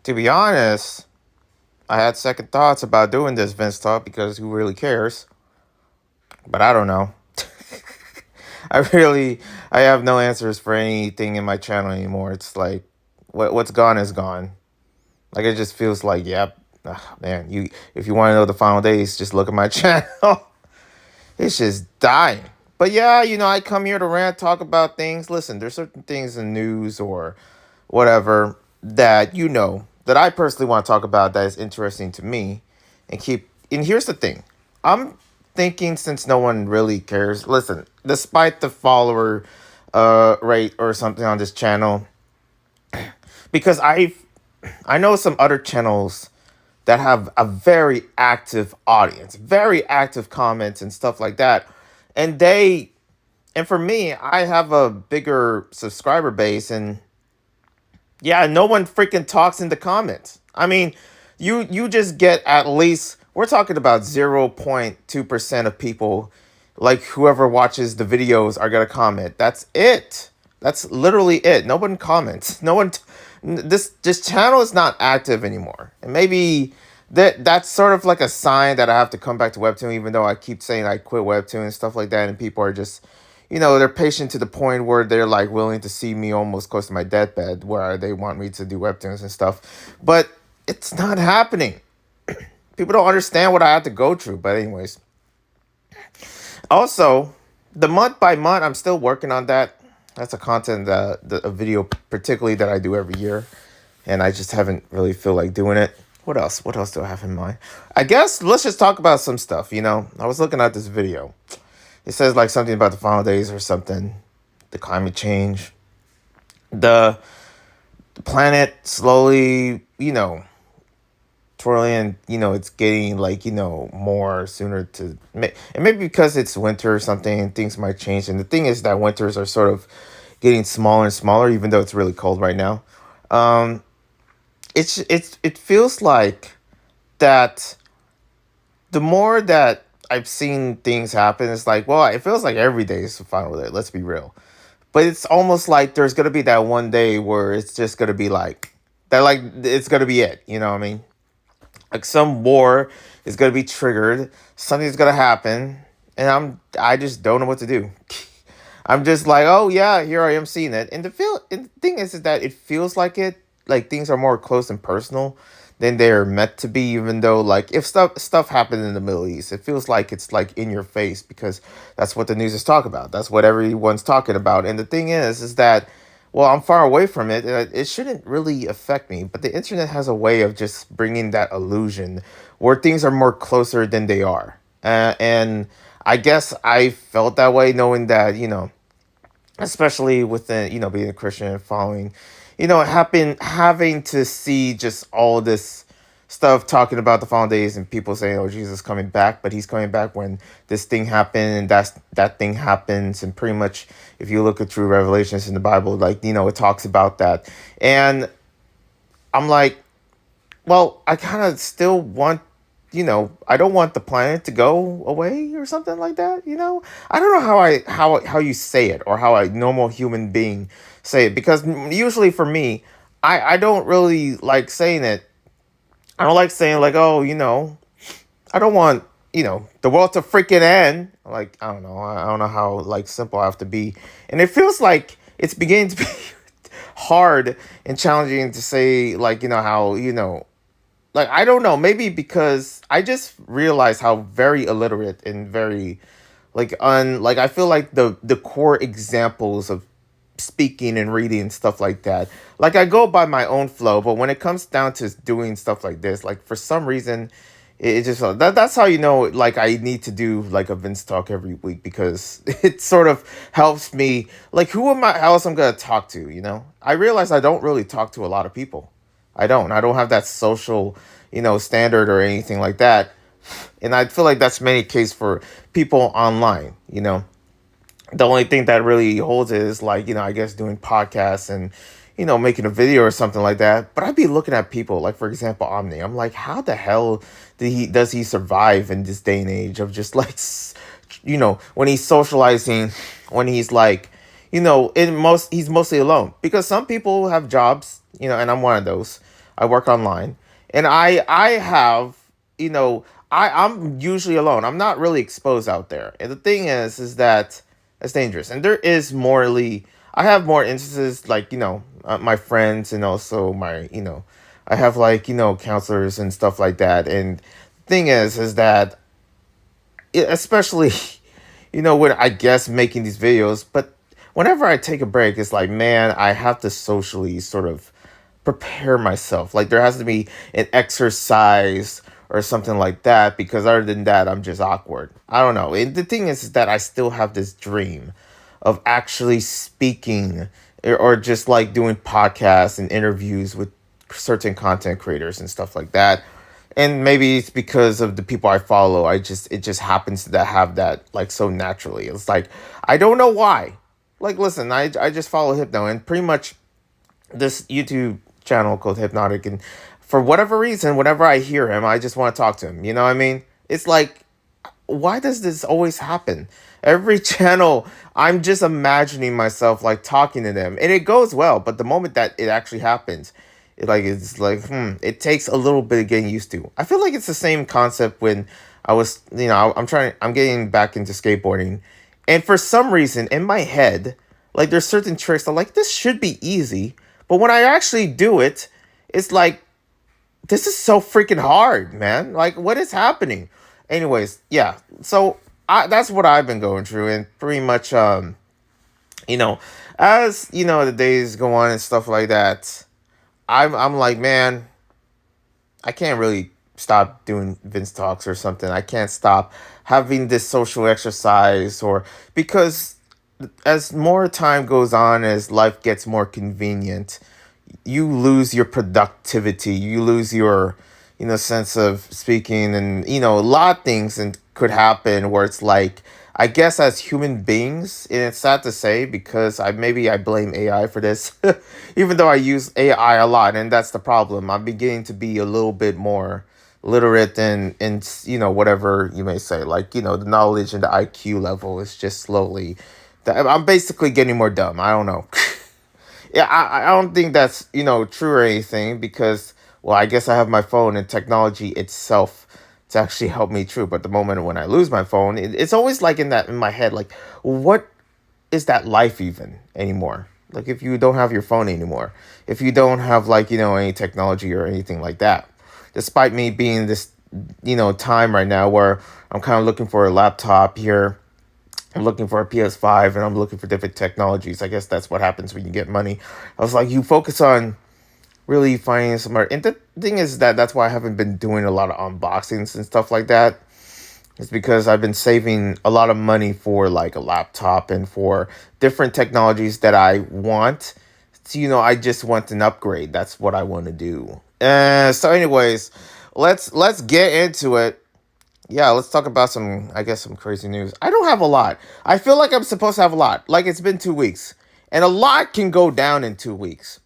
To be honest, I had second thoughts about doing this Vinztalk because who really cares? But I don't know. I really, I have no answers for anything in my channel anymore. It's like, what's gone is gone. Like it just feels like, yep, man. You, if you want to know the final days, just look at my channel. It's just dying. But yeah, I come here to rant, talk about things. Listen, there's certain things in news or whatever that that I personally want to talk about that is interesting to me and keep. And here's the thing, I'm thinking since no one really cares. Listen, despite the follower rate or something on this channel, because I know some other channels that have a very active audience, very active comments and stuff like that, and for me, I have a bigger subscriber base, and yeah, no one freaking talks in the comments. I mean, you just get at least, we're talking about 0.2% of people, like whoever watches the videos are gonna comment. That's it. That's literally it. No one comments. No one this channel is not active anymore. And maybe that's sort of like a sign that I have to come back to webtoon, even though I keep saying I quit webtoon and stuff like that, and people are just they're patient to the point where they're like willing to see me almost close to my deathbed where they want me to do webtoons and stuff. But it's not happening. People don't understand what I have to go through. But anyways, also the month by month, I'm still working on that. That's a content a video particularly that I do every year, and I just haven't really feel like doing it. What else? What else do I have in mind? I guess let's just talk about some stuff. I was looking at this video. It says like something about the final days or something, the climate change, the planet slowly, twirling. It's getting like more sooner to, and maybe because it's winter or something, things might change. And the thing is that winters are sort of getting smaller and smaller, even though it's really cold right now. Um, it feels like that the more that I've seen things happen, it's like, well, it feels like every day is the final day. Let's be real. But it's almost like there's gonna be that one day where it's just gonna be like that, like it's gonna be it. You know what I mean? Like some war is gonna be triggered, something's gonna happen, and I just don't know what to do. I'm just like, oh yeah, here I am seeing it. And the thing is that it feels like things are more close and personal than they're meant to be, even though like if stuff happened in the Middle East, it feels like it's like in your face because that's what the news is talking about. That's what everyone's talking about. And the thing is that well, I'm far away from it, and it shouldn't really affect me. But the internet has a way of just bringing that illusion where things are more closer than they are. And I guess I felt that way knowing that, especially within, being a Christian and following, having to see just all this stuff talking about the final days and people saying, oh, Jesus is coming back, but he's coming back when this thing happened and that thing happens. And pretty much, if you look at through Revelations in the Bible, like, it talks about that. And I'm like, well, I kind of still want, I don't want the planet to go away or something like that. I don't know how you say it or how a normal human being say it, because usually for me, I don't really like saying it. I don't like saying like, oh, I don't want, the world to freaking end. Like, I don't know. I don't know how like simple I have to be. And it feels like it's beginning to be hard and challenging to say like, how, like, I don't know, maybe because I just realized how very illiterate and very like I feel like the core examples of speaking and reading and stuff like that. Like I go by my own flow, but when it comes down to doing stuff like this, like for some reason, it just that's how like I need to do like a Vince talk every week because it sort of helps me. Like who am I else I'm gonna talk to? I realize I don't really talk to a lot of people. I don't have that social standard or anything like that, and I feel like that's many case for people online. The only thing that really holds it is like, I guess doing podcasts and, making a video or something like that. But I'd be looking at people like, for example, Omni. I'm like, how the hell does he survive in this day and age of just like, when he's socializing, when he's like, he's mostly alone because some people have jobs, and I'm one of those. I work online, and I have, you know, I'm usually alone. I'm not really exposed out there. And the thing is that it's dangerous. And there is morally, I have more instances like, my friends, and also my, I have like, counselors and stuff like that. And thing is that especially, when I guess making these videos, but whenever I take a break, it's like, man, I have to socially sort of prepare myself. Like there has to be an exercise or something like that, because other than that, I'm just awkward. I don't know. And the thing is that I still have this dream of actually speaking, or just like doing podcasts and interviews with certain content creators and stuff like that. And maybe it's because of the people I follow. It just happens to have that like so naturally. It's like I don't know why. Like listen, I just follow Hypno, and pretty much this YouTube channel called Hypnotic, and for whatever reason, whenever I hear him, I just want to talk to him. You know what I mean? It's like, why does this always happen? Every channel, I'm just imagining myself like talking to them, and it goes well. But the moment that it actually happens, it takes a little bit of getting used to. I feel like it's the same concept when I was, I'm getting back into skateboarding, and for some reason in my head, like there's certain tricks I'm like, this should be easy, but when I actually do it, it's like, this is so freaking hard, man. Like, what is happening? Anyways, yeah. So that's what I've been going through, and pretty much, you know, as the days go on and stuff like that, I'm like, man, I can't really stop doing Vince talks or something. I can't stop having this social exercise, or because as more time goes on, as life gets more convenient, you lose your productivity, you lose your sense of speaking, and a lot of things and could happen where it's like, I guess as human beings, and it's sad to say because I blame AI for this, even though I use AI a lot, and that's the problem. I'm beginning to be a little bit more literate, and whatever you may say, like the knowledge and the IQ level is just slowly. I'm basically getting more dumb. I don't know. Yeah, I don't think that's true or anything, because well, I guess I have my phone and technology itself to actually help me through. But the moment when I lose my phone, it's always like in my head, like, what is that life even anymore? Like if you don't have your phone anymore, if you don't have like any technology or anything like that. Despite me being this time right now where I'm kind of looking for a laptop here, I'm looking for a PS5, and I'm looking for different technologies. I guess that's what happens when you get money. I was like, you focus on really finding some art. And the thing is that that's why I haven't been doing a lot of unboxings and stuff like that. It's because I've been saving a lot of money for like a laptop and for different technologies that I want. So, I just want an upgrade. That's what I want to do. So anyways, let's get into it. Yeah, let's talk about some crazy news. I don't have a lot. I feel like I'm supposed to have a lot. Like it's been 2 weeks. And a lot can go down in 2 weeks.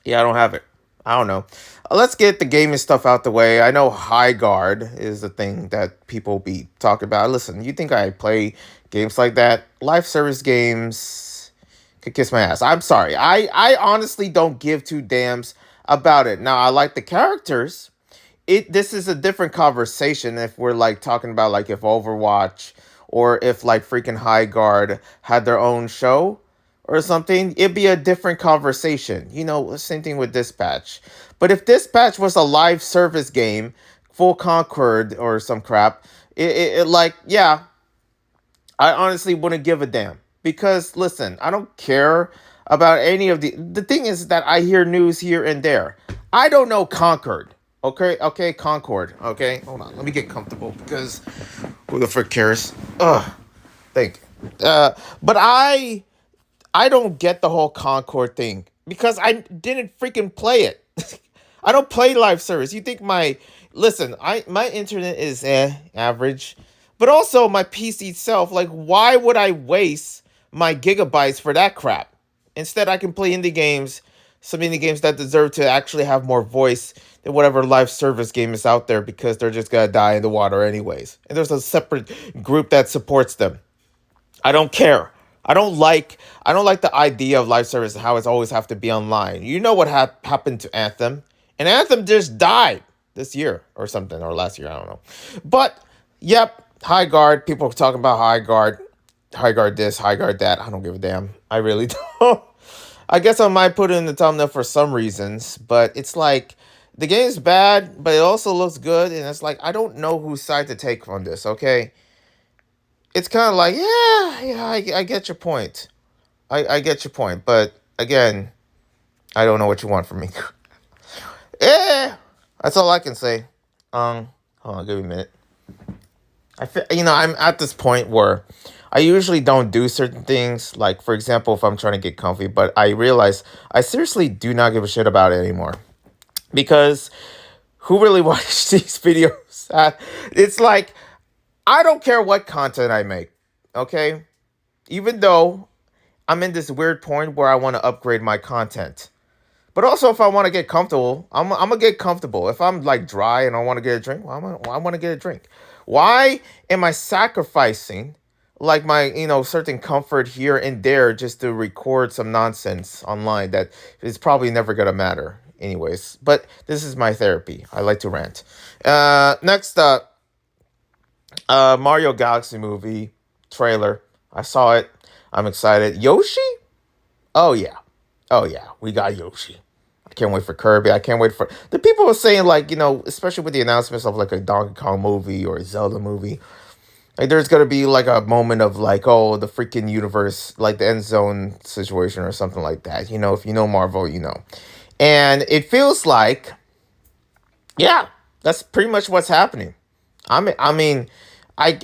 Yeah, I don't have it. I don't know. Let's get the gaming stuff out the way. I know HighGuard is the thing that people be talking about. Listen, you think I play games like that? Live service games could kiss my ass. I'm sorry. I honestly don't give two damns about it. Now, I like the characters. This is a different conversation if we're like talking about like if Overwatch or if like freaking HighGuard had their own show or something, it'd be a different conversation. Same thing with Dispatch. But if Dispatch was a live service game, full Concord or some crap, yeah, I honestly wouldn't give a damn. Because listen, I don't care about any of the thing is that I hear news here and there. I don't know Concord. Okay, Concord. Okay, hold on. Let me get comfortable because who the frick cares? Ugh, thank you. But I don't get the whole Concord thing because I didn't freaking play it. I don't play live service. You think my internet is average, but also my PC itself. Like, why would I waste my gigabytes for that crap? Instead, I can play some indie games that deserve to actually have more voice than whatever live service game is out there, because they're just gonna die in the water anyways. And there's a separate group that supports them. I don't care. I don't like the idea of live service and how it's always have to be online. You know what happened to Anthem, And Anthem just died this year or something, or last year, I don't know. But yep, High Guard. People are talking about High Guard, High Guard this, High Guard that. I don't give a damn. I really don't. I guess I might put it in the thumbnail for some reasons, but it's like the game's bad, but it also looks good, and it's like I don't know whose side to take on this. Okay, it's kind of like yeah, I get your point. I get your point, but again, I don't know what you want from me. Yeah, that's all I can say. Um, Hold on, give me a minute. I feel, I'm at this point where I usually don't do certain things. Like, for example, if I'm trying to get comfy, but I realize I seriously do not give a shit about it anymore because who really watches these videos? It's like I don't care what content I make. Okay, even though I'm in this weird point where I want to upgrade my content. But also, if I want to get comfortable, I'm gonna get comfortable. If I'm like dry and I want to get a drink, well, I want to get a drink. Why am I sacrificing like my certain comfort here and there just to record some nonsense online that is probably never gonna matter anyways? But this is my therapy. I like to rant. Next up, Mario Galaxy movie trailer. I saw it. I'm excited. Yoshi? Oh yeah. Oh yeah, we got Yoshi. I can't wait for Kirby. I can't wait for the people are saying like especially with the announcements of like a Donkey Kong movie or a Zelda movie. Like there's gonna be like a moment of like the freaking universe, like the end zone situation or something like that. If you know Marvel, and it feels like yeah, that's pretty much what's happening. I mean, I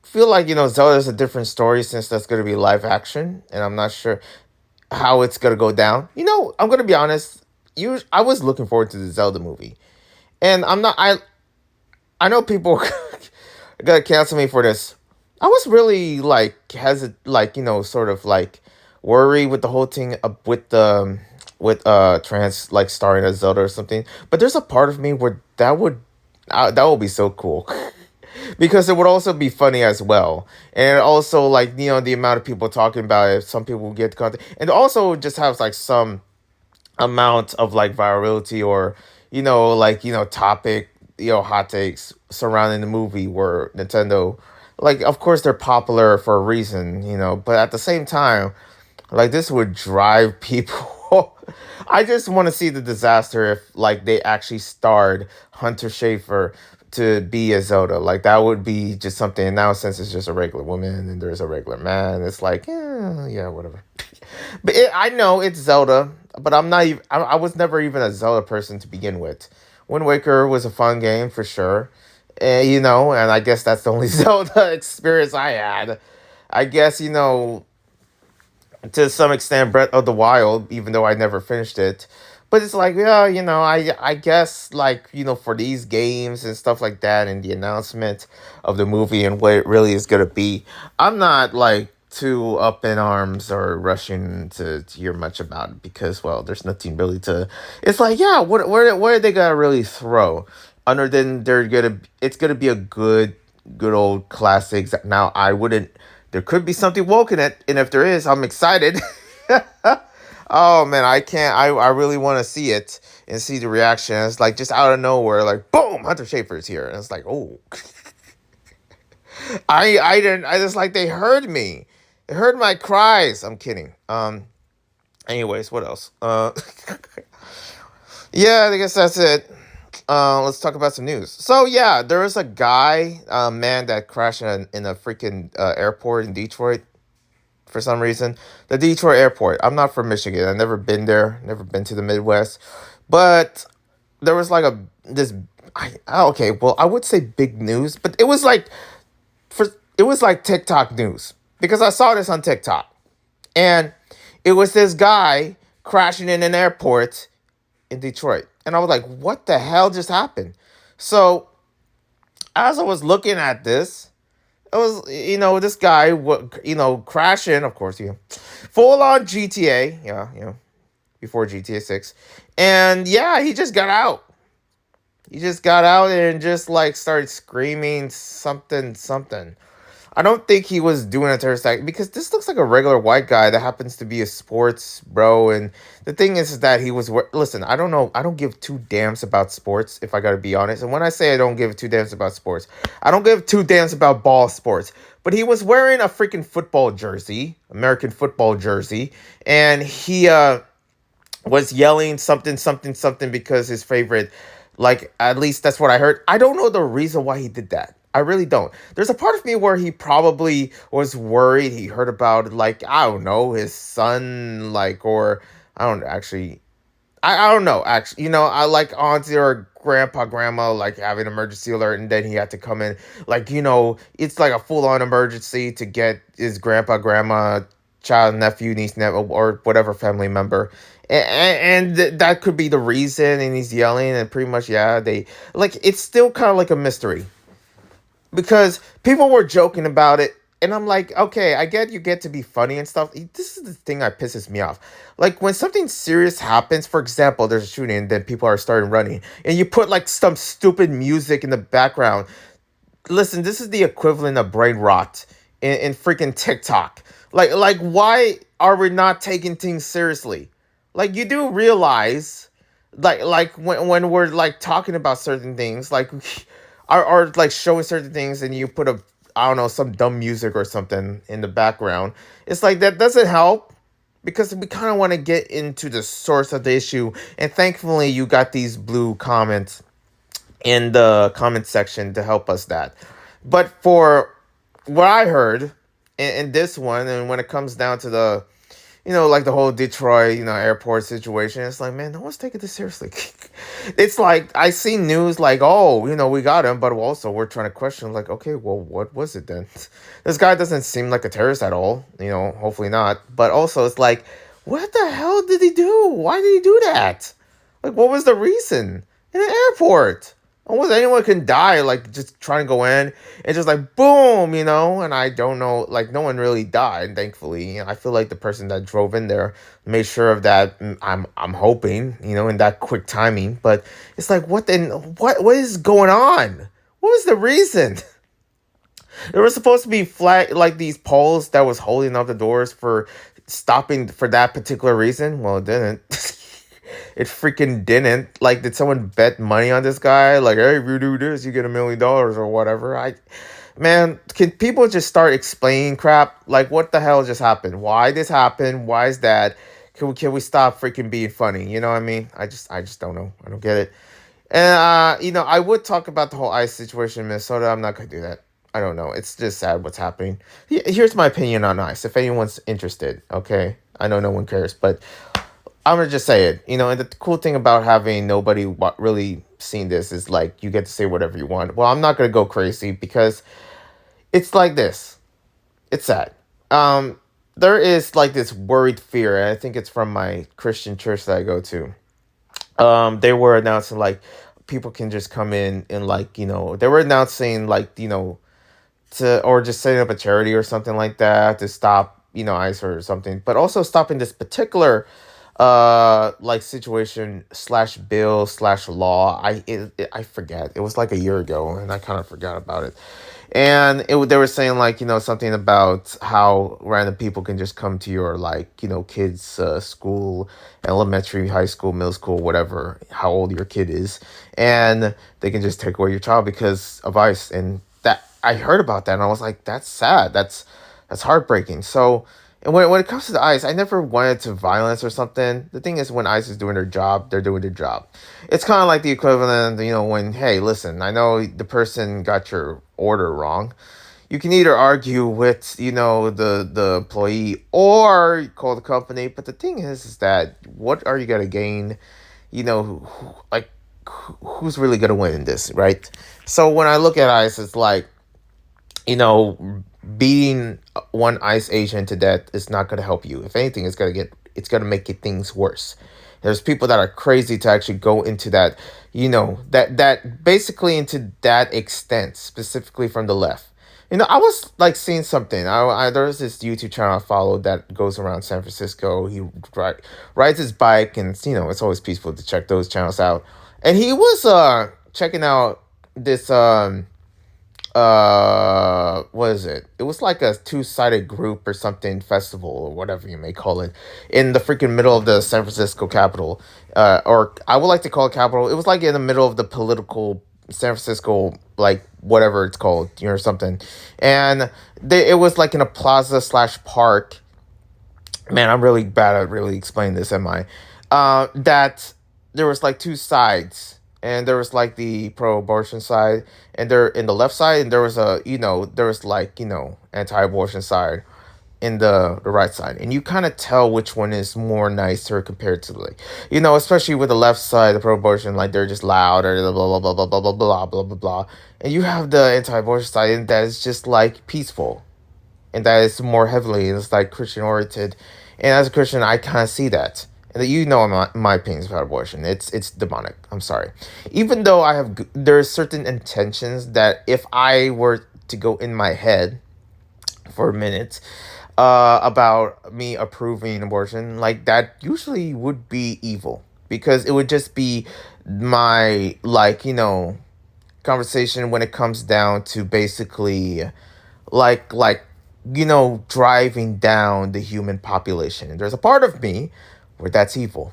feel like Zelda's a different story since that's gonna be live action, and I'm not sure how it's gonna go down. I'm gonna be honest. I was looking forward to the Zelda movie, and I'm not. I know people are gonna cancel me for this. I was really like hesitant, like sort of like worried with the whole thing with trans like starring as Zelda or something. But there's a part of me where that would be so cool. Because it would also be funny as well, and also like the amount of people talking about it, some people get content, and also just has like some amount of like virality or like topic hot takes surrounding the movie where Nintendo, like, of course they're popular for a reason, but at the same time, like, this would drive people. I just want to see the disaster if like they actually starred Hunter Schafer to be a Zelda. Like, that would be just something. And now since it's just a regular woman and there's a regular man, it's like yeah, whatever. But I know it's Zelda, but I'm not even. I was never even a Zelda person to begin with. Wind Waker was a fun game for sure, and I guess that's the only Zelda experience I had. I guess to some extent Breath of the Wild, even though I never finished it. But it's like, yeah, I guess like, for these games and stuff like that and the announcement of the movie and what it really is gonna be, I'm not like too up in arms or rushing to hear much about it because, well, there's nothing really to. It's like, yeah, what are they gonna really throw other than it's gonna be a good old classics. Now I wouldn't. There could be something woke in it, and if there is, I'm excited. Oh man, I can't. I really want to see it and see the reaction. It's like just out of nowhere, like boom, Hunter Schafer's here, and it's like, oh, I didn't. I just like they heard me. They heard my cries. I'm kidding. Anyways, what else? Yeah, I guess that's it. Let's talk about some news. So yeah, there was a guy, man, that crashed in a freaking airport in Detroit for some reason. The Detroit airport. I'm not from Michigan. I've never been there. Never been to the Midwest. But there was like okay, well, I would say big news, but it was like TikTok news because I saw this on TikTok, and it was this guy crashing in an airport in Detroit, and I was like, "What the hell just happened?" So as I was looking at this, it was this guy crashing, of course, full on GTA, yeah, before GTA 6, and yeah, he just got out. He just got out and just like started screaming something something. I don't think he was doing a terrorist act because this looks like a regular white guy that happens to be a sports bro. And the thing is that he was. Listen, I don't know. I don't give two damns about sports, if I gotta be honest. And when I say I don't give two damns about sports, I don't give two damns about ball sports. But he was wearing a freaking football jersey, American football jersey, and he was yelling something, something, something because his favorite, like, at least that's what I heard. I don't know the reason why he did that. I really don't. There's a part of me where he probably was worried. He heard about, like, I don't know, his son, like, or I don't actually, I don't know, actually, I like auntie or grandpa, grandma, like having an emergency alert, and then he had to come in, like, it's like a full on emergency to get his grandpa, grandma, child, nephew, niece, nephew, or whatever family member. And that could be the reason, and he's yelling, and pretty much, yeah, like, it's still kind of like a mystery because people were joking about it. And I'm like, okay, I get you get to be funny and stuff. This is the thing that pisses me off. Like when something serious happens, for example, there's a shooting, and then people are starting running, and you put like some stupid music in the background. Listen, this is the equivalent of brain rot in freaking TikTok. Like, why are we not taking things seriously? Like, you do realize, like when we're like talking about certain things, like, are like showing certain things, and you put a, I don't know, some dumb music or something in the background. It's like that doesn't help because we kind of want to get into the source of the issue. And thankfully, you got these blue comments in the comment section to help us that. But for what I heard in this one, and when it comes down to the, like the whole Detroit, airport situation, it's like, man, no one's taking this seriously. It's like I see news like, oh, we got him, but also we're trying to question, like, okay, well, what was it then? This guy doesn't seem like a terrorist at all, hopefully not. But also, it's like, what the hell did he do? Why did he do that? Like, what was the reason in an airport? Almost anyone can die, like, just trying to go in and just like, boom, and I don't know, like, no one really died, thankfully. I feel like the person that drove in there made sure of that. I'm hoping, in that quick timing. But it's like, what is going on? What was the reason? There was supposed to be flag, like these poles that was holding up the doors for stopping for that particular reason. Well, it didn't. It freaking didn't. Like, did someone bet money on this guy? Like, hey, if you do this, you get $1 million or whatever. Man, can people just start explaining crap? Like, what the hell just happened? Why this happened? Why is that? Can we stop freaking being funny? You know what I mean? I just don't know. I don't get it. And I would talk about the whole ICE situation in Minnesota. I'm not gonna do that. I don't know. It's just sad what's happening. Here's my opinion on ICE. If anyone's interested, okay. I know no one cares, but I'm gonna just say it. And the cool thing about having nobody really seen this is like you get to say whatever you want. Well, I'm not gonna go crazy because it's like this. It's sad. There is like this worried fear, and I think it's from my Christian church that I go to. They were announcing like people can just come in and like they were announcing like to, or just setting up a charity or something like that to stop ICE or something, but also stopping this particular like situation slash bill slash law. I forget. It was like a year ago, and I kind of forgot about it. And they were saying like something about how random people can just come to your like kids school, elementary, high school, middle school, whatever, how old your kid is, and they can just take away your child because of ICE. And that, I heard about that, and I was like, that's sad. That's heartbreaking. So, and when it comes to the ICE, I never wanted to violence or something. The thing is, when ICE is doing their job, they're doing their job. It's kind of like the equivalent, when, hey, listen, I know the person got your order wrong. You can either argue with, the employee or call the company. But the thing is that what are you going to gain? Like, who's really going to win in this, right? So when I look at ICE, it's like, beating one ICE agent to death is not going to help you. If anything, it's going to make things worse. There's people that are crazy to actually go into that, that basically into that extent, specifically from the left. I was like seeing something. There was this YouTube channel I followed that goes around San Francisco. He rides his bike, and it's always peaceful to check those channels out. And he was checking out this what is it? It was like a two-sided group or something, festival or whatever you may call it, in the freaking middle of the San Francisco Capitol. Or I would like to call it Capitol. It was like in the middle of the political San Francisco, like whatever it's called, or something. And it was like in a plaza slash park. Man, I'm really bad at really explaining this, am I? That there was like two sides, and there was like the pro-abortion side, and there in the left side, and there was there was like anti-abortion side in the right side, and you kind of tell which one is more nicer compared to like especially with the left side, the pro-abortion, like they're just loud or blah blah blah blah blah blah blah blah blah blah, and you have the anti-abortion side, and that is just like peaceful, and that is more heavily it's like Christian oriented. And as a Christian, I kind of see that. And my opinions about abortion. It's demonic. I'm sorry. Even though there's certain intentions that if I were to go in my head for a minute about me approving abortion, like that usually would be evil because it would just be my conversation when it comes down to basically driving down the human population. And there's a part of me where that's evil.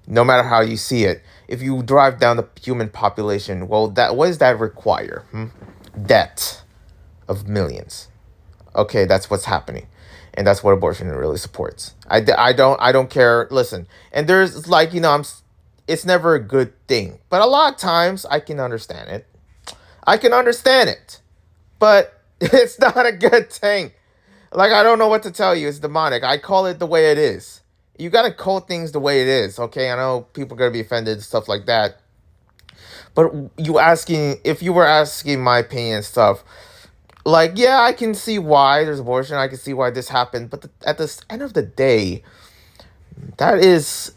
No matter how you see it, if you drive down the human population, well, what does that require? Debt of millions. Okay, that's what's happening. And that's what abortion really supports. I don't care. Listen, and there's it's never a good thing. But a lot of times I can understand it. I can understand it. But it's not a good thing. Like, I don't know what to tell you. It's demonic. I call it the way it is. You gotta call things the way it is, okay? I know people are gonna be offended, stuff like that. But if you were asking my opinion and stuff, like, yeah, I can see why there's abortion. I can see why this happened. But at the end of the day, that is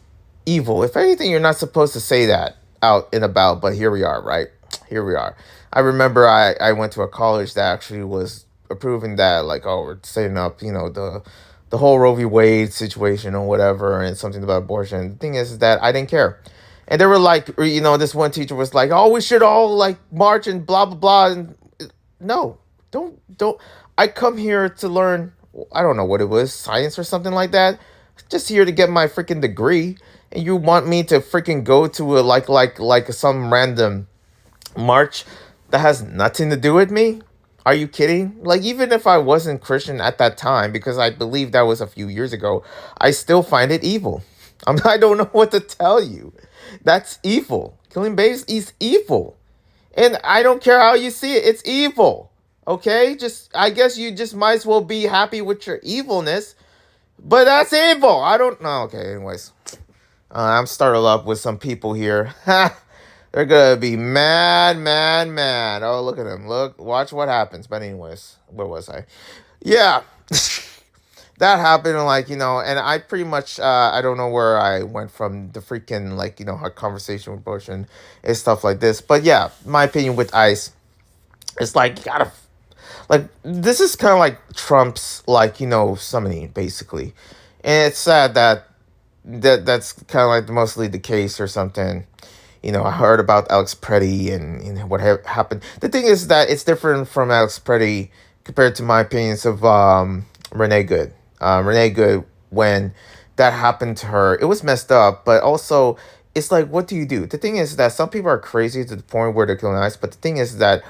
evil. If anything, you're not supposed to say that out and about. But here we are, right? Here we are. I remember I went to a college that actually was approving that, like, oh, we're setting up, the whole Roe v. Wade situation or whatever, and something about abortion. The thing is that I didn't care. And they were like, this one teacher was like, oh, we should all like march and blah, blah, blah. And no, don't. I come here to learn, I don't know what it was, science or something like that. Just here to get my freaking degree. And you want me to freaking go to some random march that has nothing to do with me? Are you kidding? Like, even if I wasn't Christian at that time, because I believe that was a few years ago, I still find it evil. I don't know what to tell you. That's evil. Killing babies is evil. And I don't care how you see it. It's evil. Okay? I guess you just might as well be happy with your evilness. But that's evil. I don't know. Okay, anyways. I'm starting up with some people here. They're gonna be mad, mad, mad. Oh, look at them. Look, watch what happens. But anyways, where was I? Yeah. That happened, and I pretty much, I don't know where I went from the freaking, our conversation with abortion and stuff like this. But yeah, my opinion with ICE, it's like, you gotta, this is kind of like Trump's, summoning, basically. And it's sad that's kind of like mostly the case or something. I heard about Alex Preddy and what happened. The thing is that it's different from Alex Preddy compared to my opinions of Renee Good. Renee Good, when that happened to her, it was messed up, but also it's like, what do you do? The thing is that some people are crazy to the point where they're killing ICE, but the thing is that,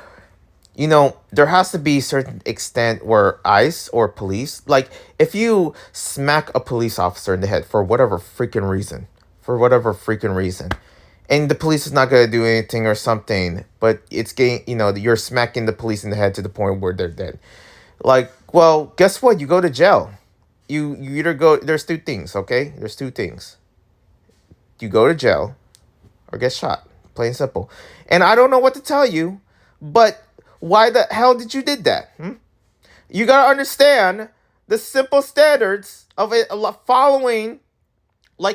there has to be a certain extent where ICE or police, like, if you smack a police officer in the head for whatever freaking reason, and the police is not going to do anything or something, but it's getting, you're smacking the police in the head to the point where they're dead. Like, well, guess what? You go to jail. You either there's two things, okay? There's two things. You go to jail or get shot. Plain and simple. And I don't know what to tell you, but why the hell did you did that? You got to understand the simple standards of it following,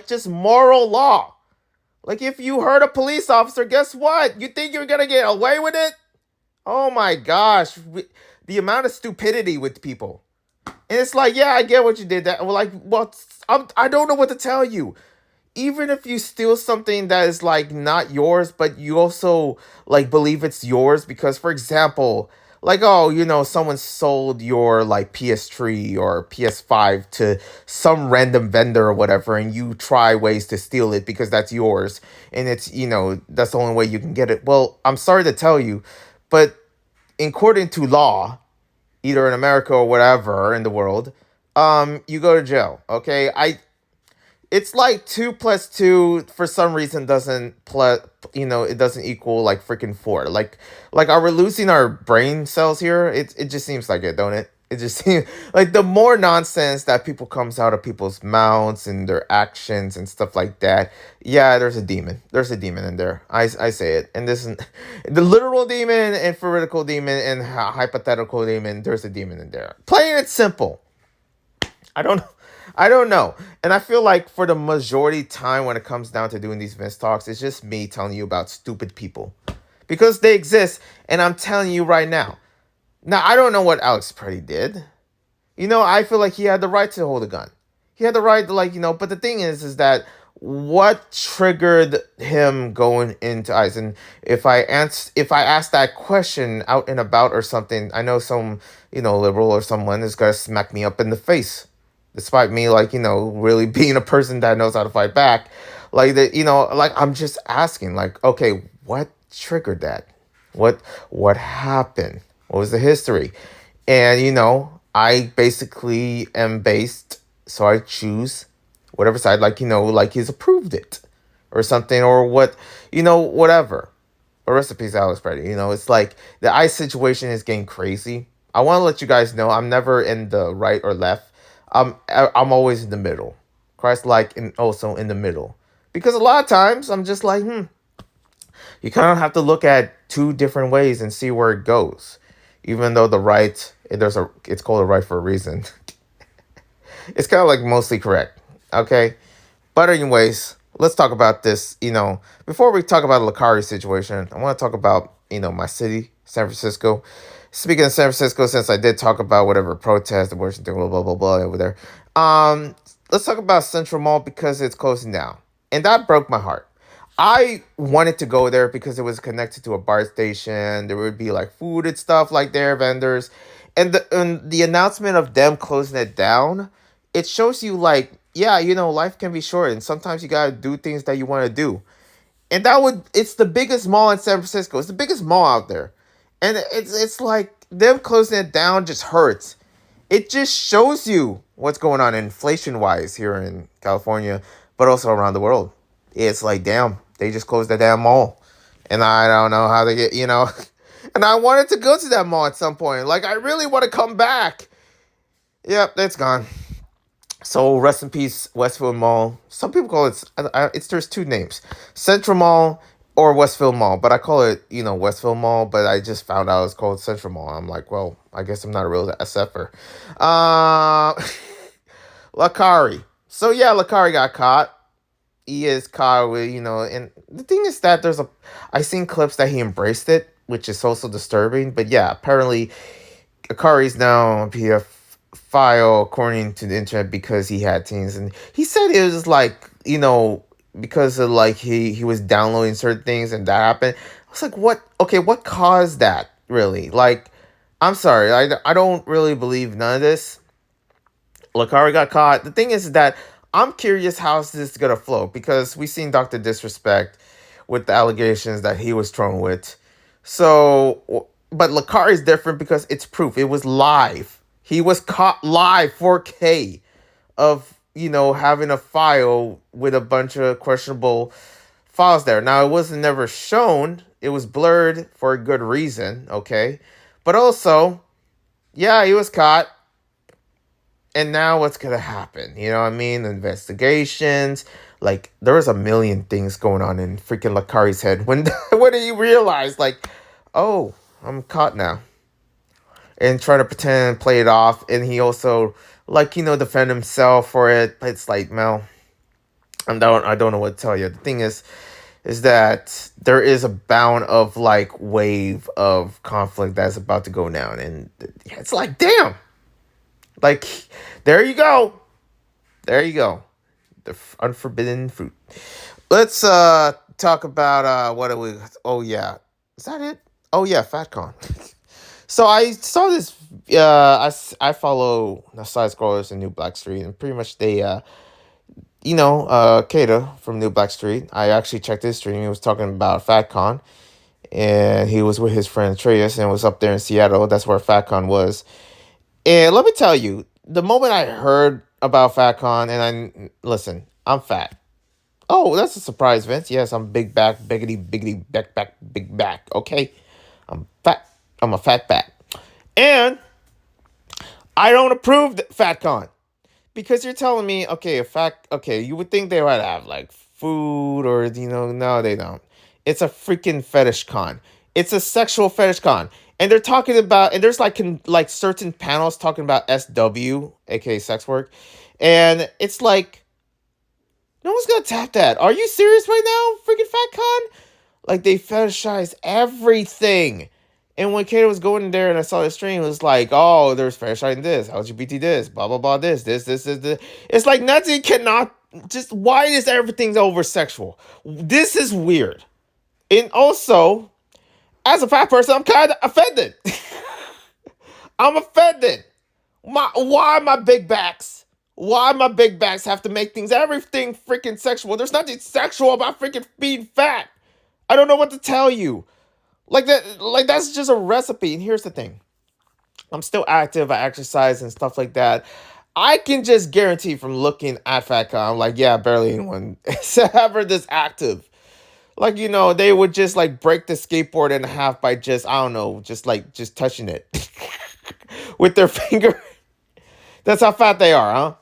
just moral law. Like, if you hurt a police officer, guess what? You think you're going to get away with it? Oh my gosh. The amount of stupidity with people. And it's like, yeah, I get what you did. I don't know what to tell you. Even if you steal something that is, not yours, but you also, believe it's yours. Because, for example, like, oh, someone sold your like PS3 or PS5 to some random vendor or whatever, and you try ways to steal it because that's yours, and it's that's the only way you can get it. Well, I'm sorry to tell you, but according to law, either in America or whatever in the world, you go to jail. Okay, it's like 2 plus 2 for some reason doesn't it doesn't equal like freaking 4. Like are we losing our brain cells here? It just seems like it, don't it? It just seems like the more nonsense that people comes out of people's mouths and their actions and stuff like that. Yeah, there's a demon. There's a demon in there. I say it. And this is the literal demon and theoretical demon and hypothetical demon. There's a demon in there. Playing it simple. I don't I don't know. And I feel like for the majority time when it comes down to doing these Vince talks, it's just me telling you about stupid people. Because they exist, and I'm telling you right now. Now, I don't know what Alex Pretty did. I feel like he had the right to hold a gun. He had the right to, but the thing is that what triggered him going into ICE? And if I ask that question out and about or something, I know some, liberal or someone is gonna smack me up in the face. Despite me, really being a person that knows how to fight back. I'm just asking, okay, what triggered that? What happened? What was the history? And I basically am based, so I choose whatever side, like he's approved it or something, or whatever. Or recipes Alex Brady. It's like the ice situation is getting crazy. I want to let you guys know I'm never in the right or left. I'm always in the middle. Christ like and also in the middle. Because a lot of times I'm just like, you kind of have to look at two different ways and see where it goes. Even though the right, it's called a right for a reason. It's kind of like mostly correct. Okay? But anyways, let's talk about this. Before we talk about the Lecari situation, I want to talk about, my city, San Francisco. Speaking of San Francisco, since I did talk about whatever protest, the Washington, blah, blah, blah, blah, over there. Let's talk about Central Mall because it's closing down. And that broke my heart. I wanted to go there because it was connected to a bar station. There would be like food and stuff like there, vendors. And the announcement of them closing it down, it shows you like, yeah, life can be short and sometimes you gotta do things that you want to do. And it's the biggest mall in San Francisco. It's the biggest mall out there. And it's like them closing it down just hurts. It just shows you what's going on inflation wise here in California, but also around the world. It's like, damn, they just closed the damn mall. And I don't know how they get, And I wanted to go to that mall at some point. Like, I really want to come back. Yep, that's gone. So rest in peace, Westfield Mall. Some people call it's there's two names, Central Mall or Westfield Mall, but I call it Westfield Mall. But I just found out it's called Central Mall. I'm like, well, I guess I'm not a real SFer. Lecari. So yeah, Lecari got caught. He is caught with and the thing is that I seen clips that he embraced it, which is also disturbing. But yeah, apparently, Lecari's now on PF file according to the internet because he had teens, and he said it was like because of like he was downloading certain things and that happened. I was like, what caused that, really? Like, I'm sorry, I don't really believe none of this. Lecari got caught. The thing is that I'm curious how this is gonna flow because we seen Dr. Disrespect with the allegations that he was thrown with. So but Lecari is different because it's proof. It was live. He was caught live 4K of, having a file with a bunch of questionable files there. Now, it wasn't never shown. It was blurred for a good reason, okay? But also, yeah, he was caught. And now what's going to happen? You know what I mean? Investigations. Like, there was a million things going on in freaking Lecari's head. When did he realize, like, oh, I'm caught now. And trying to pretend and play it off. And he also, defend himself for it. It's like, Mel, I don't know what to tell you. The thing is that there is a bound of, wave of conflict that's about to go down. And it's like, damn. Like, there you go. There you go. The unforbidden fruit. Let's talk about, what are we... Oh, yeah. Is that it? Oh, yeah, FatCon. So I saw this. I follow the side scrollers in New Black Street, and pretty much they Kata from New Black Street. I actually checked his stream. He was talking about FatCon, and he was with his friend Atreus, and was up there in Seattle. That's where FatCon was. And let me tell you, the moment I heard about FatCon, and listen, I'm fat. Oh, that's a surprise, Vince. Yes, I'm big back, biggity, biggity, back, big back. Okay, I'm fat. I'm a fat back, and I don't approve FatCon. Because you're telling me, okay, you would think they would have like food or no, they don't. It's a freaking fetish con. It's a sexual fetish con, and they're talking about, and there's like certain panels talking about SW, aka sex work, and it's like no one's gonna tap that. Are you serious right now, freaking fat con? Like they fetishize everything. And when Kato was going in there and I saw the stream, it was like, oh, there's fetishizing this, LGBT this, blah, blah, blah, this. It's like Nazi cannot just, why is everything over sexual? This is weird. And also, as a fat person, I'm kind of offended. I'm offended. Why my big backs? Why my big backs have to make everything freaking sexual? There's nothing sexual about freaking being fat. I don't know what to tell you. Like that's just a recipe. And here's the thing. I'm still active. I exercise and stuff like that. I can just guarantee from looking at FatCon, I'm like, yeah, barely anyone is ever this active. Like, they would just like break the skateboard in half by just, I don't know, just touching it with their finger. That's how fat they are, huh?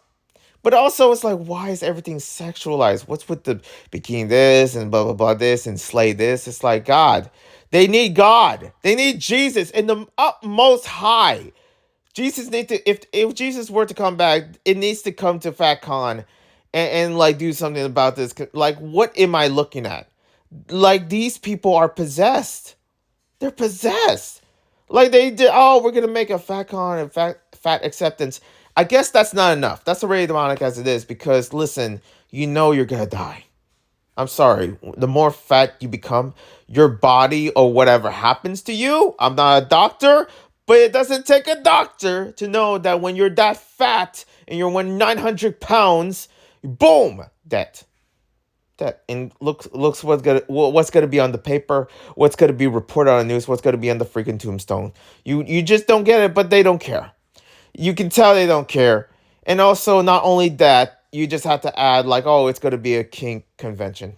But also, it's like, why is everything sexualized? What's with the bikini this and blah, blah, blah this and slay this? It's like, God. They need God. They need Jesus in the utmost high. Jesus need to, if Jesus were to come back, it needs to come to FatCon and like do something about this. Like, what am I looking at? Like, these people are possessed. They're possessed. Like they did, oh, we're gonna make a FatCon and fat acceptance. I guess that's not enough. That's already demonic as it is, because listen, you're gonna die. I'm sorry. The more fat you become, your body or whatever happens to you. I'm not a doctor, but it doesn't take a doctor to know that when you're that fat and you're 900 pounds, boom, that and looks what's gonna be on the paper, what's gonna be reported on the news, what's gonna be on the freaking tombstone. You just don't get it, but they don't care. You can tell they don't care. And also, not only that, you just have to add like, oh, it's gonna be a kink convention.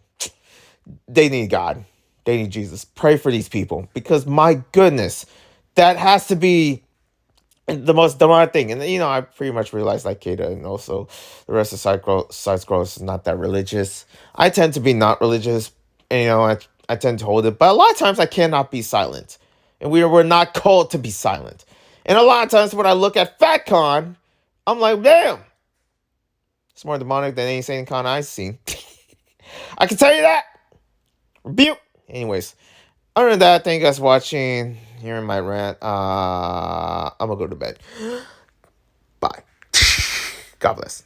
They need God. They need Jesus. Pray for these people, because my goodness, that has to be the most demonic thing. And I pretty much realized like Kata and also the rest of side scrolls is not that religious. I tend to be not religious, and I tend to hold it, but a lot of times I cannot be silent, and we're not called to be silent. And a lot of times when I look at FatCon, I'm like, damn, it's more demonic than any Satan con I've seen. I can tell you that. Rebuke. Anyways, other than that, thank you guys for watching. Hearing my rant. I'm gonna go to bed. Bye. God bless.